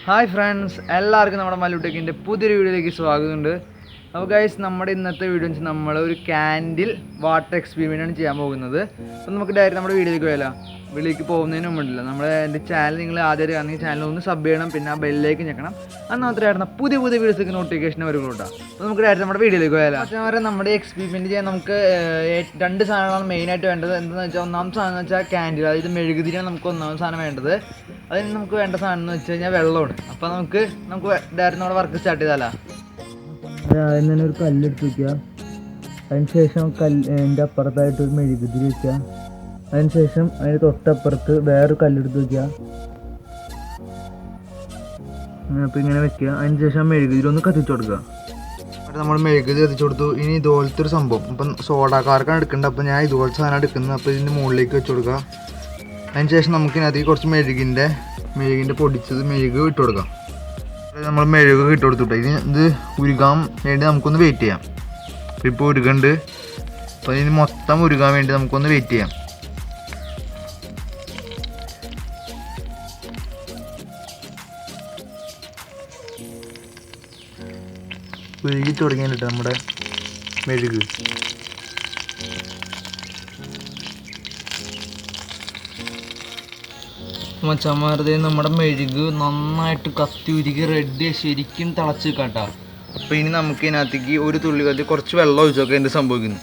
Hi friends, എല്ലാവർക്കും നമ്മുടെ മല്ലുടെക്കിൻ്റെ പുതിയൊരു വീഡിയോയിലേക്ക് സ്വാഗതമുണ്ട്. അപ്പോൾ ഗൈസ്, നമ്മുടെ ഇന്നത്തെ വീഡിയോ വെച്ചാൽ നമ്മൾ ഒരു ക്യാൻഡിൽ വാട്ടർ എക്സ്പെരിമെൻ്റാണ് ചെയ്യാൻ പോകുന്നത്. അപ്പോൾ നമുക്ക് ഡയറക്റ്റ് നമ്മുടെ വീഡിയോയിലേക്ക് പോയാലോ. വീഡിയോയിലേക്ക് പോകുന്നതിന് മുമ്പില്ല, എൻ്റെ ചാനൽ നിങ്ങൾ ആദ്യമായിട്ട് കാണുന്ന ചാനൽ ഒന്ന് സബ് ചെയ്യണം, പിന്നെ ആ ബെല്ലിലേക്ക് ഞെക്കണം. അത് മാത്രമായിരുന്നു പുതിയ വീഡിയോസിലേക്ക് നോട്ടിഫിക്കേഷൻ വരുള്ളൂ കേട്ടോ. അപ്പോൾ നമുക്ക് ഡയറക്റ്റ് നമ്മുടെ വീഡിയോയിലേക്ക് പോയാലോ. പക്ഷേ നമ്മുടെ എക്സ്പെരിമെൻറ്റ് ചെയ്യാൻ നമുക്ക് രണ്ട് സാധനങ്ങളാണ് മെയിനായിട്ട് വേണ്ടത്. എന്താണെന്ന് വെച്ചാൽ ഒന്നാമത്തെ സാധനം എന്ന് വെച്ചാൽ ക്യാൻഡിൽ, അതായത് മെഴുകുതിരിയാണ് നമുക്ക് ഒന്നാമത്തെ സാധനം വേണ്ടത്. അതിന് നമുക്ക് വേണ്ട സാധനം എന്ന് വെച്ച് കഴിഞ്ഞാൽ വെള്ളമാണ്. അപ്പോൾ നമുക്ക് ഡയറക്റ്റ് നമ്മുടെ വർക്ക് സ്റ്റാർട്ട് ചെയ്താലോ. ആദ്യം തന്നെ ഒരു കല്ലെടുത്ത് വയ്ക്കുക. അതിനുശേഷം അതിൻ്റെ അപ്പുറത്തായിട്ട് ഒരു മെഴുകുതിരി വയ്ക്കുക. അതിനുശേഷം അതിന് തൊട്ടപ്പുറത്ത് വേറൊരു കല്ലെടുത്ത് വയ്ക്കുക. അപ്പോൾ ഇങ്ങനെ വെക്കുക. അതിനുശേഷം മെഴുകുതിരി ഒന്ന് കത്തിച്ചു കൊടുക്കുക. അപ്പോൾ നമ്മൾ മെഴുകുതിരി കത്തിച്ചു കൊടുത്തു. ഇനി ഇതുപോലത്തെ ഒരു സംഭവം, അപ്പം സോഡാക്കാർക്കാണ് എടുക്കേണ്ടത്. അപ്പോൾ ഞാൻ ഇതുപോലത്തെ സാധനം എടുക്കുന്നത്. അപ്പോൾ ഇതിൻ്റെ മുകളിലേക്ക് വെച്ച് കൊടുക്കുക. അതിനുശേഷം നമുക്കിതിനകത്തേക്ക് കുറച്ച് മെഴുകിൻ്റെ പൊടിച്ചത് മെഴുക് ഇട്ട് കൊടുക്കാം. നമ്മൾ മെഴുക് ഇട്ട് കൊടുത്തിട്ട് ഇത് ഉരുകാൻ വേണ്ടി നമുക്കൊന്ന് വെയിറ്റ് ചെയ്യാം. ഇപ്പോൾ ഉരുകുണ്ട്. അപ്പോൾ ഇതിന് മൊത്തം ഉരുകാൻ വേണ്ടി നമുക്കൊന്ന് വെയിറ്റ് ചെയ്യാം. ഉരുകി തുടങ്ങിയിട്ട് നമ്മുടെ മെഴുക് മച്ചന്മാരുടെ നമ്മുടെ മെഴുക് നന്നായിട്ട് കത്തി ഉരുകി റെഡി ശരിക്കും തിളച്ച് കേട്ടോ. അപ്പോൾ ഇനി നമുക്ക് ഇതിനകത്തേക്ക് ഒരു തുള്ളി കത്തി കുറച്ച് വെള്ളം ഒഴിച്ചൊക്കെ എന്ത് സംഭവിക്കുന്നു.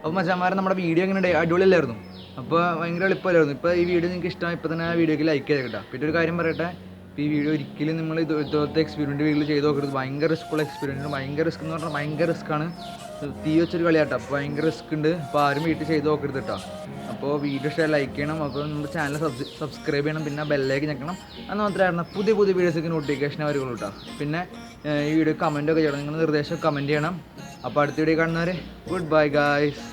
അപ്പോൾ മച്ചാന്മാരെ, നമ്മുടെ വീഡിയോ എങ്ങനെ അടിപൊളിയല്ലായിരുന്നു. അപ്പോൾ ഭയങ്കര എളുപ്പമല്ലായിരുന്നു. ഇപ്പോൾ ഈ വീഡിയോ നിങ്ങൾക്ക് ഇഷ്ടമായി ഇപ്പോൾ തന്നെ ആ വീഡിയോക്ക് ലൈക്ക് ചെയ്തേക്കട്ടെ. പിന്നെ ഒരു കാര്യം പറയട്ടെ, ഇപ്പോൾ ഈ വീഡിയോ ഒരിക്കലും നിങ്ങൾ ഇതുപോലത്തെ എക്സ്പീരിയൻറ്റ് വീട്ടിൽ ചെയ്ത് നോക്കരുത്. ഭയങ്കര റിസ്ക്കുള്ള എക്സ്പീരിയൻസ്. ഭയങ്കര റിസ്ക് എന്ന് പറഞ്ഞാൽ ഭയങ്കര റിസ്ക്കാണ്. തീ വെച്ചൊരു കളിയാട്ടോ. അപ്പോൾ ഭയങ്കര റിസ്ക് ഉണ്ട്. അപ്പോൾ ആരും വീട്ടിൽ ചെയ്ത് നോക്കരുത് കേട്ടോ. അപ്പോൾ വീഡിയോ ഇഷ്ടമായി ലൈക്ക് ചെയ്യണം. അപ്പോൾ നമ്മുടെ ചാനൽ സബ്സ്ക്രൈബ് ചെയ്യണം. പിന്നെ ബെല്ലേക്ക് ഞെക്കണം. അത് മാത്രമായിരുന്നു പുതിയ വീഡിയോസൊക്കെ നോട്ടിഫിക്കേഷൻ വരുള്ളൂ കേട്ടോ. പിന്നെ ഈ വീഡിയോ കമൻറ്റൊക്കെ ചെയ്യണം. നിങ്ങൾ നിർദ്ദേശം കമൻറ്റ് ചെയ്യണം. അപ്പോൾ അടുത്ത വീഡിയോ കാണുന്നവരെ ഗുഡ് ബൈ ഗായ്സ്.